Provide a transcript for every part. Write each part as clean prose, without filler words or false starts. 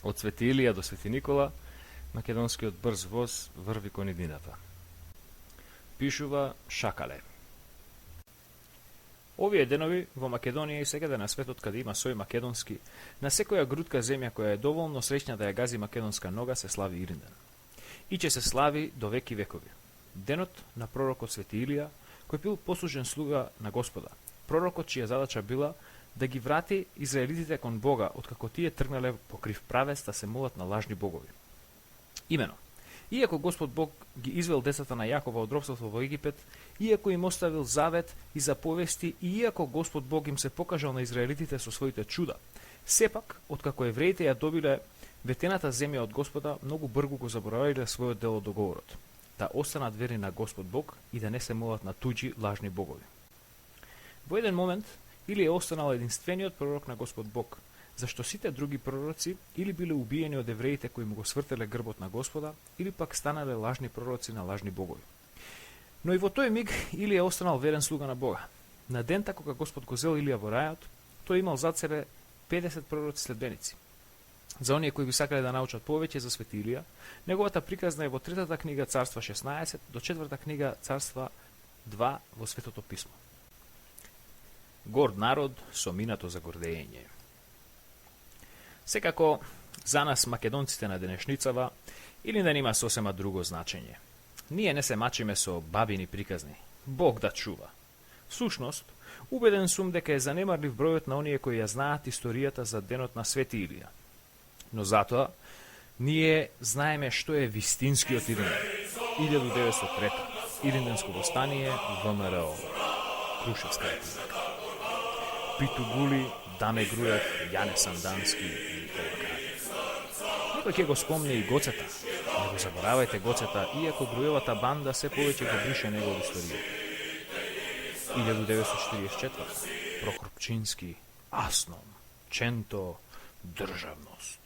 Од Свети Илија до Свети Никола, македонскиот брз воз врви кон иднината. Пишува Шакале. Овие денови во Македонија и секаде на светот каде има сој македонски, на секоја грудка земја која е доволно среќна да ја гази македонска нога се слави Иринден. И ќе се слави до веки векови. Денот на пророкот Свети Илија, кој бил послужен слуга на Господа. Пророкот чија задача била да ги врати израелитите кон Бога, откако тие тргнале по крив правец да се молат на лажни богови. Имено, иако Господ Бог ги извел децата на Јакова од робството во Египет, иако им оставил завет и заповести, и иако Господ Бог им се покажал на израелитите со своите чуда, сепак, откако евреите ја добиле ветената земја од Господа, многу бргу го заборавиле својот дел од договорот, да останат верни на Господ Бог и да не се молат на туѓи лажни богови. Во еден момент, или е останал единствениот пророк на Господ Бог, зашто сите други пророци или биле убиени од евреите кои му го свртеле грбот на Господа, или пак станале лажни пророци на лажни богови. Но и во тој миг Илија останал верен слуга на Бога. На дента кога Господ го зел Илија во рајот, тој имал зад себе 50 пророци следбеници. За оние кои би сакале да научат повеќе за Свети Илија, неговата приказна е во третата книга Царства 16 до четврта книга Царства 2 во Светото писмо. Горд народ со минато за гордење. Секако, за нас македонците на денешницава, или да има сосема друго значење. Ние не се мачиме со бабини приказни. Бог да чува. Всушност, убеден сум дека е занемарлив бројот на оние кои ја знаат историјата за денот на Свети Илија. Но затоа, ние знаеме што е вистинскиот Иринден. 1903. Иринденско востание, ВМРО. Крушевска република. Питугули, Даме Груев, Јане Сандански и Никола Крадев. Некој ќе го спомне и Гоцета. Не го заборавајте Гоцета, иако Груевата банда се повеќе го брише него од историјата. 1944. Прохор Пчински, Асном, Ченто, државност.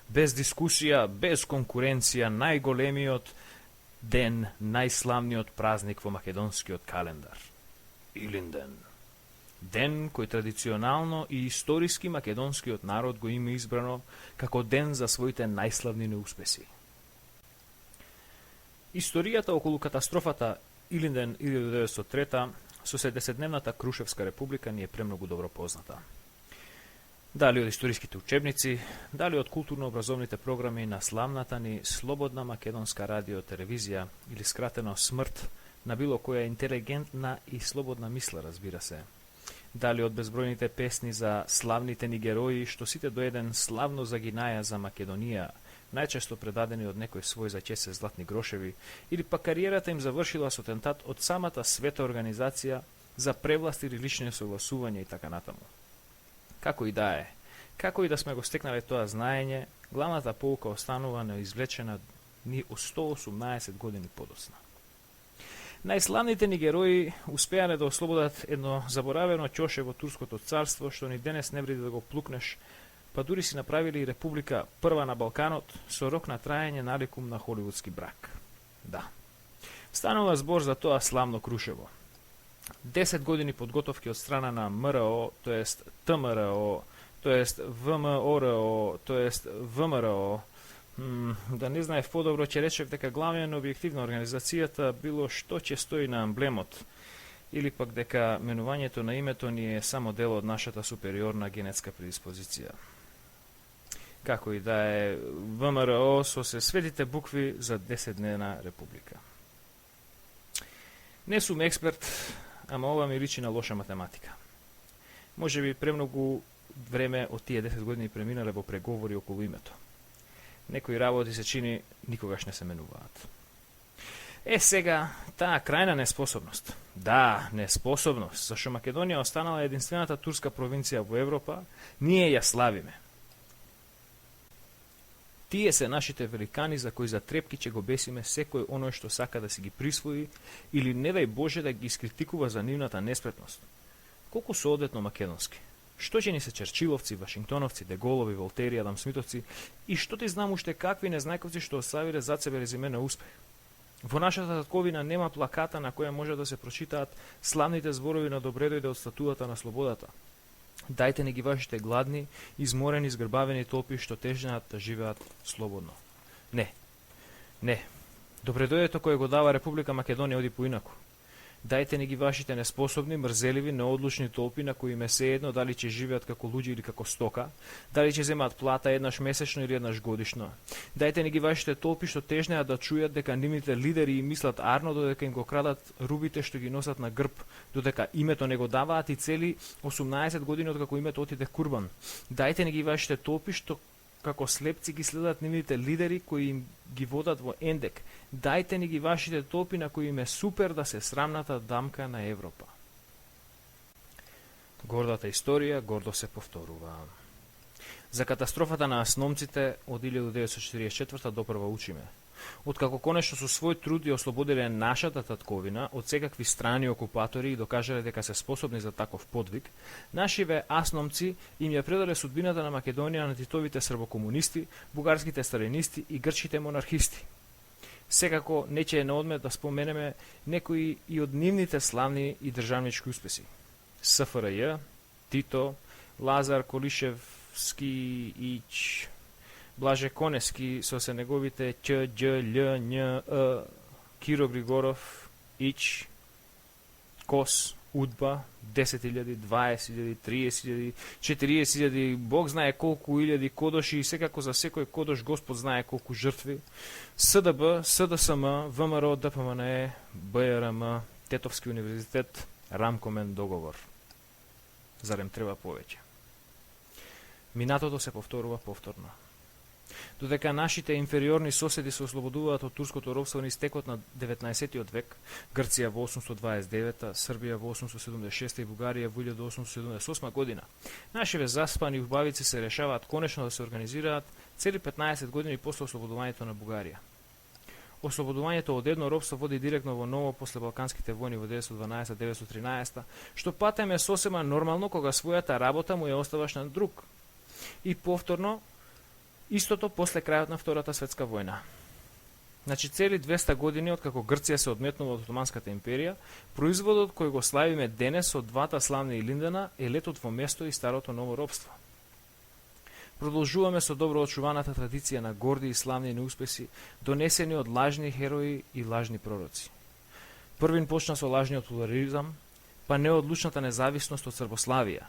Без дискусија, без конкуренција, најголемиот ден, најславниот празник во македонскиот календар. Илинден. Ден кој традиционално и историски македонскиот народ го има избрано како ден за своите најславни неуспеси. Историјата околу катастрофата Илинден 1903 со 70-дневната Крушевска република ни е премногу добро позната. Дали од историските учебници, дали од културно-образовните програми на славната ни Слободна македонска радио телевизија или скратено СМРТ на било која интелигентна и слободна мисла, разбира се. Дали од безбројните песни за славните ни герои, што сите до еден славно загинаја за Македонија, најчесто предадени од некој свој за чесе златни грошеви, или пак кариерата им завршила со тентат од самата света организација за превласт или лични согласувања и така натаму. Како и да е, како и да сме го стекнале тоа знаење, главната поука останува неизвлечена ни 118 години подоцна. Најславните ни герои успеале да ослободат едно заборавено ќоше во Турското царство, што ни денес не вреди да го плукнеш, па дури си направили и република прва на Балканот со рок на траење наликум на холивудски брак. Да, станува збор за тоа славно Крушево. 10 години подготовки од страна на МРО, тоест ТМРО, тоест ВМОРО, тоест ВМРО, да не знаев подобро, ќе речев дека главниот објектив на организацијата било што ќе стои на емблемот, или пак дека менувањето на името ни е само дел од нашата супериорна генетска предиспозиција. Како и да е, ВМРО со се светите букви за 10-дневна република. Не сум експерт, ама ова ми личи на лоша математика. Може би премногу време од тие 10 години преминале во преговори околу името. Некои работи се чини никогаш не се менуваат. Сега, таа крајна неспособност. Да, неспособност, зашто Македонија останала единствената турска провинција во Европа, ние ја славиме. Тие се нашите великани за кои за трепки ќе го бесиме секој оној што сака да си ги присвои или не дај Боже да ги искритикува за нивната неспретност. Колку се одетно македонски? Што ќе ни се Черчиловци, Вашингтоновци, Деголови, Волтери, Адам Смитовци и што ти знам уште какви незнајковци што оставиле зад себе резиме на успех. Во нашата татковина нема плаката на која може да се прочитаат славните зборови на добредојде од статуата на слободата. Дајте ни ги вашите гладни, изморени, згрбавени толпи што тежнеат да живеат слободно. Не. Добредојдето кој го дава Република Македонија оди поинаку. Дајте ни ги вашите неспособни, мрзеливи, неодлучни толпи на кои им е сеедно дали ќе живеат како луѓе или како стока, дали ќе земаат плата еднаш месечно или еднаш годишно. Дајте ни ги вашите толпи што тежнеат да чујат дека нивните лидери им мислат арно додека им го крадат рубите што ги носат на грб, додека името не го даваат и цели 18 години откако името отиде курбан. Дајте ни ги вашите толпи што како слепци ги следат нивните лидери кои им ги водат во ендек. Дајте ни ги вашите толпи на кои им е супер да се срамната дамка на Европа. Гордата историја гордо се повторува. За катастрофата на асномците од 1944 допрва учиме. Откако конечно со свој труд ја ослободиле нашата татковина од секакви страни окупатори и докажале дека се способни за таков подвиг, нашиве асномци им ја предале судбината на Македонија на титовите србокомунисти, бугарските сталинисти и грчките монархисти. Секако не ќе е наодмет да споменеме некои и од нивните славни и државнички успеси. СФРЈ, Тито, Лазар Колишевски Ич, Блаже Конески со се неговите Չ, Đ, Лј, Њ, Киро Григоров, Ич, Кос, Удба, 10.000, 20.000, 30.000, 40.000, Бог знае колку илјади кодоши и секако за секој кодош Господ знае колку жртви. СДБ, СДСМ, ВМРО, ДПМНЕ, БРМ, Тетовски универзитет, Рамкомен договор. Зарем треба повеќе? Минатото се повторува повторно. Додека нашите инфериорни соседи се ослободуваат од турското робство низ текот на 19. век, Грција во 829, Србија во 876 и Бугарија во 1878 година, нашиве заспани убавици се решаваат конечно да се организираат цели 15 години после ослободувањето на Бугарија. Ослободувањето од едно робство води директно во ново после Балканските војни во 1912-1913, што патем е сосема нормално кога својата работа му ја оставаш на друг. И повторно, истото после крајот на Втората светска војна. Значи цели 200 години откако Грција се одметнува од Отоманската империја, производот кој го славиме денес од двата славни Илиндена е летот во место и старото ново робство. Продолжуваме со добро очуваната традиција на горди и славни неуспеси, донесени од лажни херои и лажни пророци. Првин почна со лажниот плурализам, па неодлучната независност од Србославија.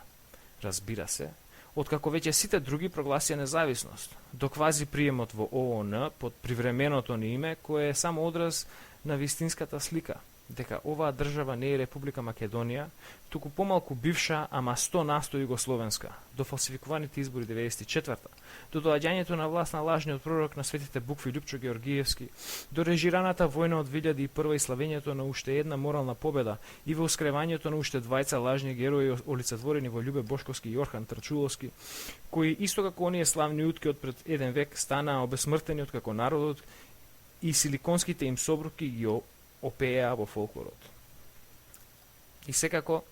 Разбира се, откако веќе сите други прогласија независност, до квази приемот во ООН под привременото ни име, кое е само одраз на вистинската слика, дека оваа држава не е Република Македонија, туку помалку бивша, ама 100% југословенска, до фалсификуваните избори 94-та, до доаѓањето на власт на лажниот пророк на светите букви Љупчо Георгиевски, до режираната војна од 2001 и славењето на уште една морална победа и во ускревањето на уште двајца лажни герои олицетворени во Љубе Бошковски и Јорхан Трчуловски, кои исто како оние славни утки од пред еден век станаа обесмртени откако народот и силиконските им собруки ги опееа во фолклорот. И секако,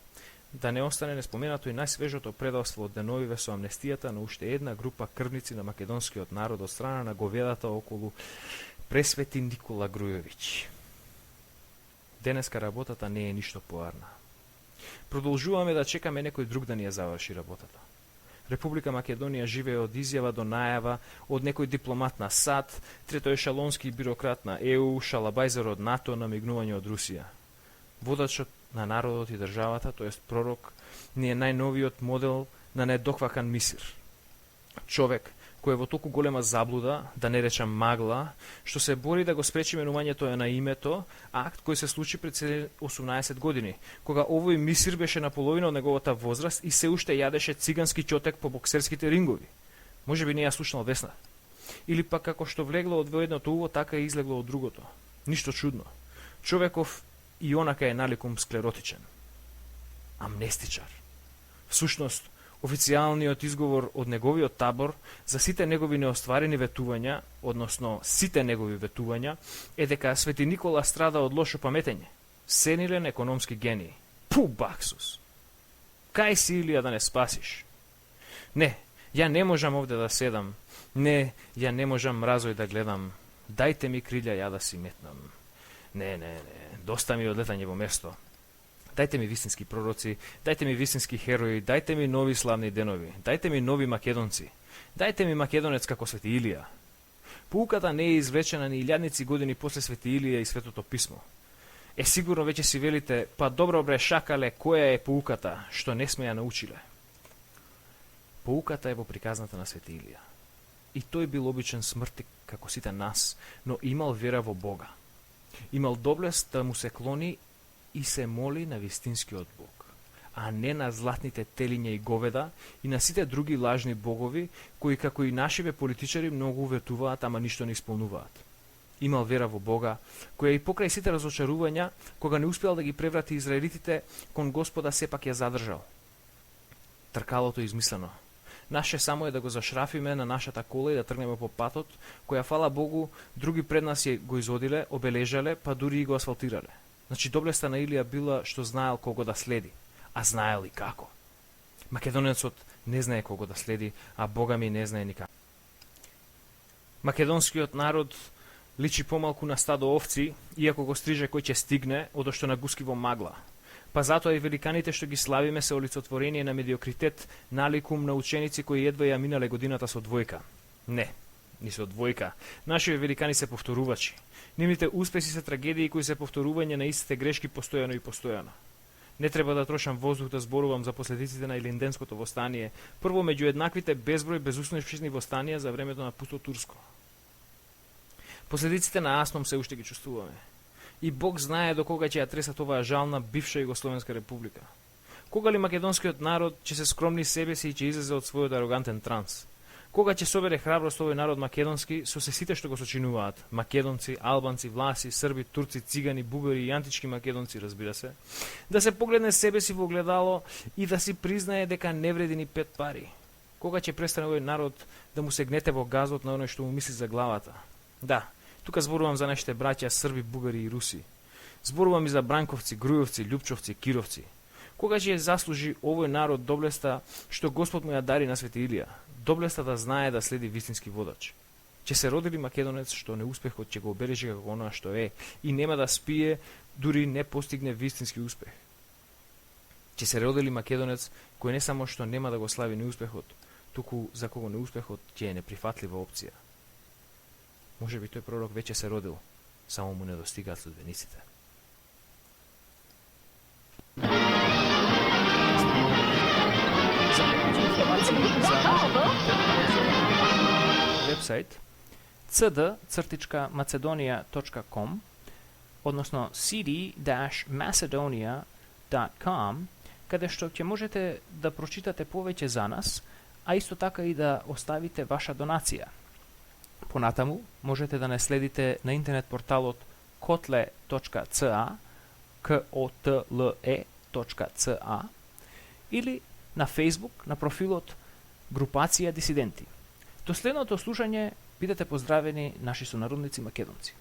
да не остане неспоменато и најсвежото предавство од деновиве со амнестијата на уште една група крвници на македонскиот народ од страна на говедата околу пресвети Никола Грујовиќ. Денеска работата не е ништо поарна. Продолжуваме да чекаме некој друг да ни ја заврши работата. Република Македонија живее од изјава до најава од некој дипломат на САД, третоешалонски бюрократ на ЕУ, шалабајзер од НАТО, намигнување од Русија. Водачот на народот и државата, тоест пророк, ни е најновиот модел на недоквакан мисир. Човек кој е во толку голема заблуда, да не речам магла, што се бори да го спречи менувањето на името, акт кој се случи пред 18 години, кога овој мисир беше на половина од неговата возраст и се уште јадеше цигански чотек по боксерските рингови. Може би не ја слушнал Весна. Или пак како што влегло од едното уво, така и излегло од другото. Ништо чудно. Човеков и онака е наликум склеротичен. Амнестичар. Всушност, официјалниот изговор од неговиот табор за сите негови неостварени ветувања, односно сите негови ветувања, е дека Свети Никола страда од лошо паметење. Сенилен економски гений. Пу, баксус! Кај си, Илија, да не спасиш? Не, ја не можам овде да седам. Не, ја не можам мразој да гледам. Дајте ми крилја, ја да си метнам. Не, доста ми од летање во место. Дајте ми вистински пророци, дајте ми вистински херои, дајте ми нови славни денови, дајте ми нови македонци, дајте ми македонец како Свети Илија. Поуката не е извлечена ни илјадници години после Свети Илија и Светото писмо. Сигурно веќе си велите, па добро бре шакале, која е поуката, што не сме ја научиле. Поуката е во приказната на Свети Илија. И тој бил обичен смртник како сите нас, но имал вера во Бога. Имал доблест да му се клони и се моли на вистинскиот Бог, а не на златните телиња и говеда и на сите други лажни богови, кои како и нашиве политичари многу уветуваат, ама ништо не исполнуваат. Имал вера во Бога, која и покрај сите разочарувања, кога не успел да ги преврати израелитите, кон Господа сепак ја задржал. Тркалото е измислено. Наше само е да го зашрафиме на нашата кола и да тргнеме по патот, која, фала Богу, други пред нас ја го изодиле, обележале, па дури и го асфалтирале. Значи, доблеста на Илија била што знаел кого да следи, а знаел и како. Македонецот не знае кого да следи, а Бога ми не знае никако. Македонскиот народ личи помалку на стадо овци, иако го стриже кој ќе стигне, одошто на гуски во магла. Па затоа и великаните што ги славиме се олицотворение на медиокритет, наликум на ученици кои едва ја минале годината со двојка. Не, ни со двојка. Нашите великани се повторувачи. Нивните успеси се трагедии кои се повторување на истите грешки постојано и постојано. Не треба да трошам воздух да зборувам за последиците на Илинденското востание, прво меѓу еднаквите безброј безуспешни востанија за времето на Пусто Турско. Последиците на Асном се уште ги чувствуваме. И Бог знае до кога ќе ја тресат оваа жална бивша Југословенска република. Кога ли македонскиот народ ќе се скромни себе си и ќе излезе од својот арогантен транс? Кога ќе собере храброст овој народ македонски со се сите што го сочинуваат? Македонци, албанци, власи, срби, турци, цигани, бугари и антички македонци, разбира се. Да се погледне себе си во огледало и да си признае дека не вреди ни 5 пари. Кога ќе престане овој народ да му се гнете во газот на оној што му мисли за главата? Да, тука зборувам за нашите браќа срби, бугари и руси. Зборувам и за бранковци, грујовци, љупчовци, кировци. Кога ќе заслужи овој народ доблеста што Господ му ја дари на Свети Илија? Доблеста да знае да следи вистински водач. Ќе се роди ли македонец што неуспехот ќе го обележи како оноа што е и нема да спие дури не постигне вистински успех? Ќе се роди ли македонец кој не само што нема да го слави неуспехот, туку за кого неуспехот ќе е неприфатлива опција? Може би тој пророк веќе се родил, само му не достигаат следбениците. Вебсайт cd-macedonia.com, односно cd-macedonia.com, каде што ќе можете да прочитате повеќе за нас, а исто така и да оставите ваша донација. Понатаму можете да не следите на интернет порталот kotle.ca, kotle.ca, или на Facebook на профилот Групација Дисиденти. До следното слушање бидете поздравени наши сонародници македонци.